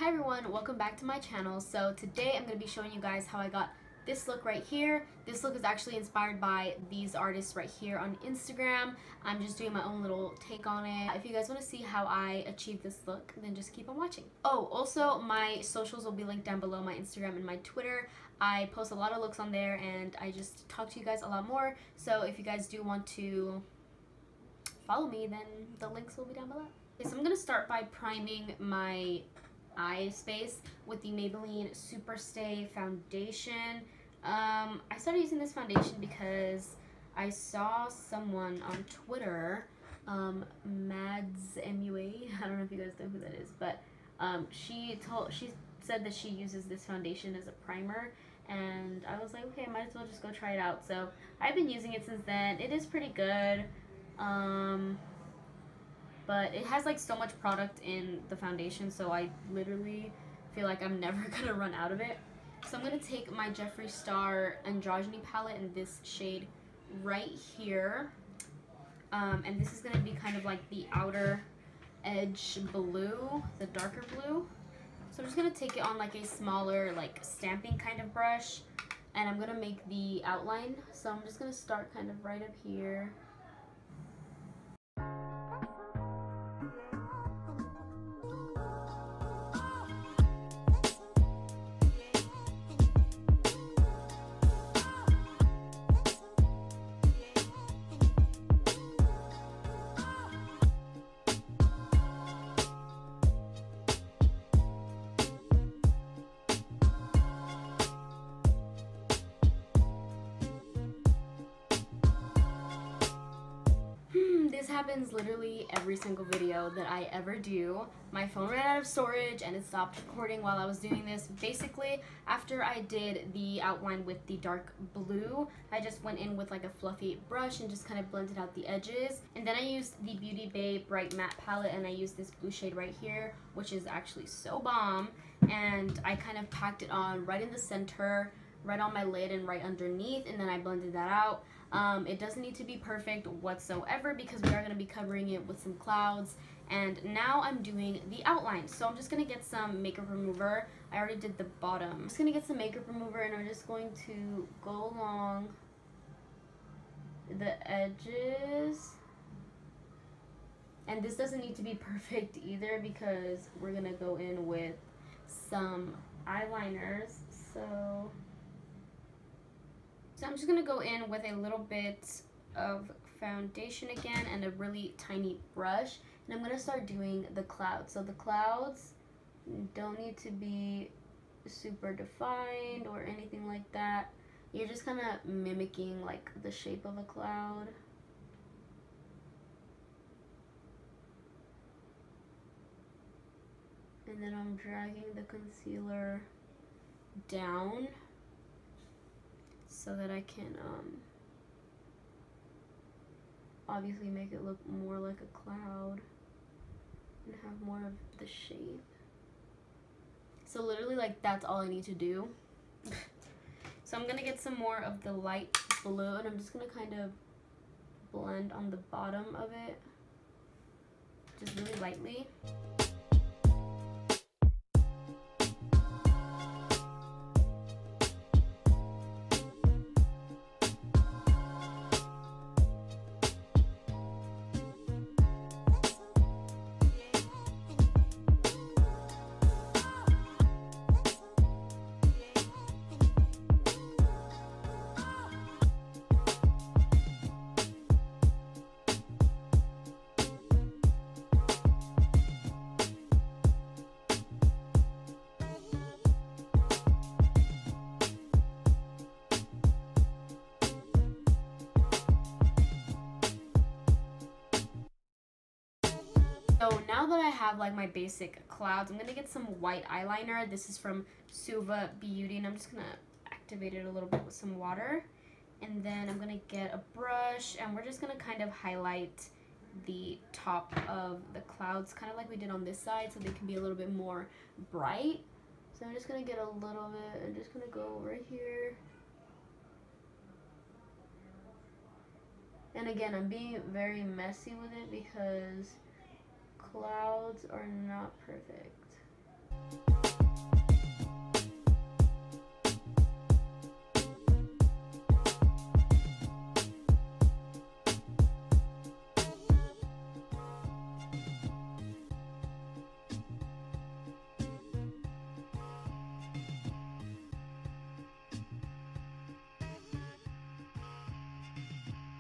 Hi everyone, welcome back to my channel. So today I'm going to be showing you guys how I got this look right here. This look is actually inspired by these artists right here on Instagram. I'm just doing my own little take on it. If you guys want to see how I achieved this look, then just keep on watching. Oh, also my socials will be linked down below, my Instagram and my Twitter. I post a lot of looks on there and I just talk to you guys a lot more. So if you guys do want to follow me, then the links will be down below. Okay, so I'm going to start by priming my eye space with the Maybelline Superstay foundation. I started using this foundation because I saw someone on Twitter, Mads MUA, I don't know if you guys know who that is, but she said that she uses this foundation as a primer, and I was like, okay, I might as well just go try it out. So I've been using it since then. It is pretty good. But it has like so much product in the foundation, so I literally feel like I'm never gonna run out of it. So I'm gonna take my Jeffree Star Androgyny palette in this shade right here, and this is gonna be kind of like the outer edge blue, the darker blue. So I'm just gonna take it on like a smaller, like stamping kind of brush, and I'm gonna make the outline. So I'm just gonna start kind of right up here. This happens literally every single video that I ever do. My phone ran out of storage and it stopped recording while I was doing this. Basically, after I did the outline with the dark blue, I just went in with like a fluffy brush and just kind of blended out the edges. And then I used the Beauty Bay Bright Matte palette, and I used this blue shade right here, which is actually so bomb. And I kind of packed it on right in the center, right on my lid and right underneath, and then I blended that out. It doesn't need to be perfect whatsoever because we are going to be covering it with some clouds. And now I'm doing the outline. So I'm just going to get some makeup remover. I already did the bottom. I'm just going to get some makeup remover and I'm just going to go along the edges. And this doesn't need to be perfect either because we're going to go in with some eyeliners. So I'm just going to go in with a little bit of foundation again and a really tiny brush. And I'm going to start doing the clouds. So the clouds don't need to be super defined or anything like that. You're just kind of mimicking like the shape of a cloud. And then I'm dragging the concealer down so that I can obviously make it look more like a cloud and have more of the shape. So literally like that's all I need to do. So I'm gonna get some more of the light blue and I'm just gonna kind of blend on the bottom of it, just really lightly. So now that I have like my basic clouds, I'm gonna get some white eyeliner. This is from Suva Beauty, and I'm just gonna activate it a little bit with some water. And then I'm gonna get a brush, and we're just gonna kind of highlight the top of the clouds, kind of like we did on this side, so they can be a little bit more bright. So I'm just gonna get a little bit, I'm just gonna go over here. And again, I'm being very messy with it because clouds are not perfect.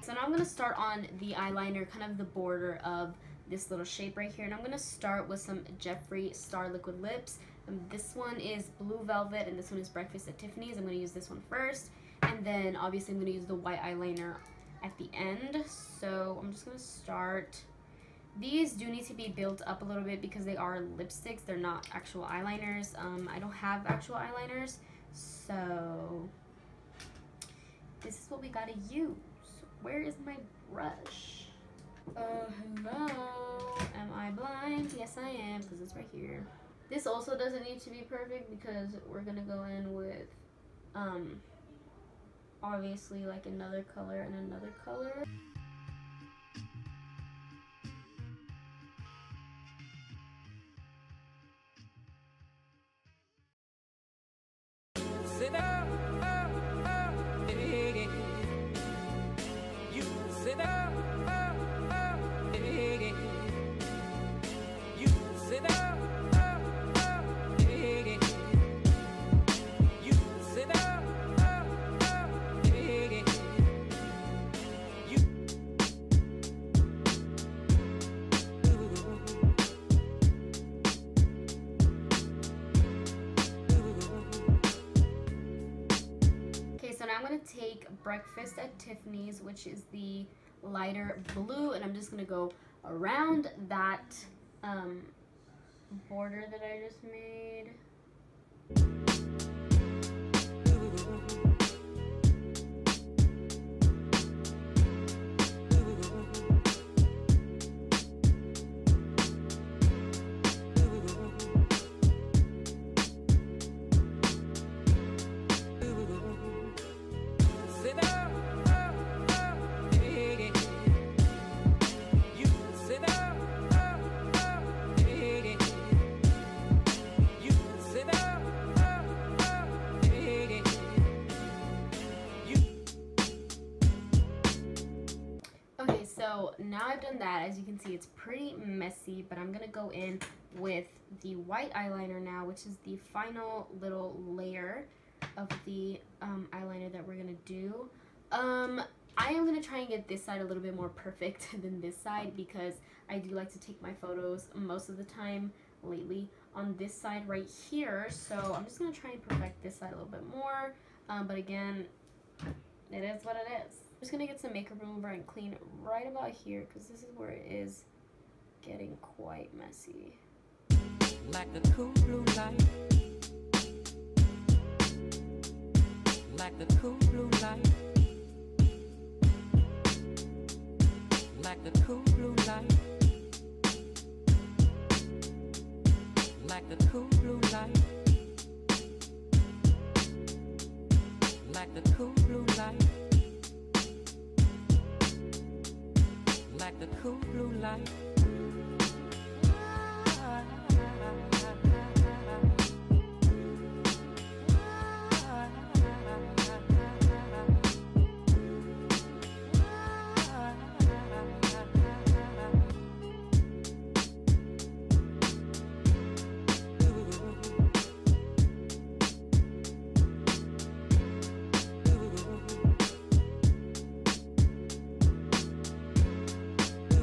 so now I'm going to start on the eyeliner, kind of the border of this little shape right here. And I'm going to start with some Jeffree Star Liquid Lips. This one is Blue Velvet and this one is Breakfast at Tiffany's. I'm going to use this one first. And then obviously I'm going to use the white eyeliner at the end. So I'm just going to start. These do need to be built up a little bit because they are lipsticks. They're not actual eyeliners. I don't have actual eyeliners. So this is what we got to use. Where is my brush? Hello. Am I blind? Yes, I am, because it's right here. This also doesn't need to be perfect because we're gonna go in with, obviously like another color and another color. Sit up, you sit up, you sit up, you sit up, So now I'm going to take Breakfast at Tiffany's, which is the lighter blue, and I'm just going to go around that border that I just made. So now I've done that. As you can see, it's pretty messy, but I'm gonna go in with the white eyeliner now, which is the final little layer of the eyeliner that we're gonna do. I am gonna try and get this side a little bit more perfect than this side because I do like to take my photos most of the time lately on this side right here. So I'm just gonna try and perfect this side a little bit more. But again, it is what it is. I'm just gonna get some makeup remover and clean right about here because this is where it is getting quite messy. Like the cool blue light, like the cool blue light, like the cool blue light, like the cool blue light, like the cool blue light, like the cool blue light.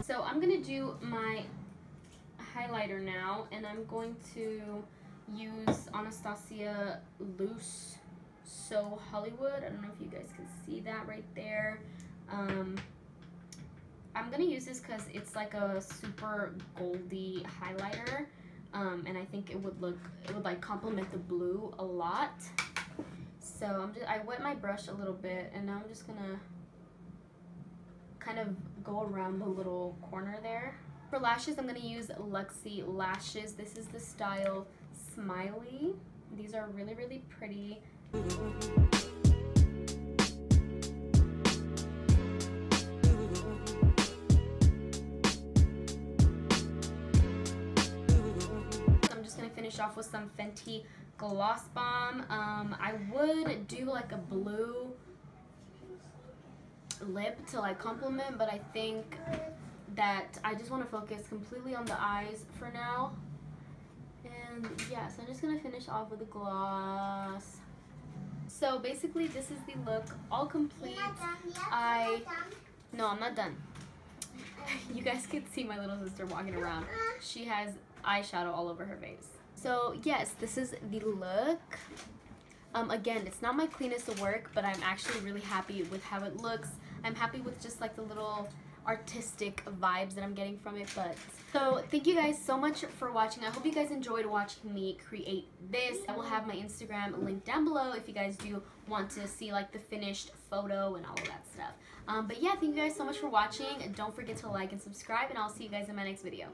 So I'm gonna do my highlighter now, and I'm going to use Anastasia Loose So Hollywood. I don't know if you guys can see that right there. I'm gonna use this because it's like a super goldy highlighter, and I think it would like complement the blue a lot. So I wet my brush a little bit, and now I'm just gonna kind of go around the little corner there. For lashes, I'm gonna use Luxe lashes. This is the style Smiley. These are really, really pretty. I'm just gonna finish off with some Fenty Gloss Bomb. I would do like a blue lip to like complement, but I think that I just want to focus completely on the eyes for now. And yeah, so I'm just gonna finish off with the gloss. So basically this is the look all complete. I No, I'm not done. You guys can see my little sister walking around. She has eyeshadow all over her face. So yes, this is the look. Again, it's not my cleanest of work, but I'm actually really happy with how it looks. I'm happy with just like the little artistic vibes that I'm getting from it. But so thank you guys so much for watching. I hope you guys enjoyed watching me create this. I will have my Instagram linked down below if you guys do want to see like the finished photo and all of that stuff. But yeah, thank you guys so much for watching. Don't forget to like and subscribe, and I'll see you guys in my next video.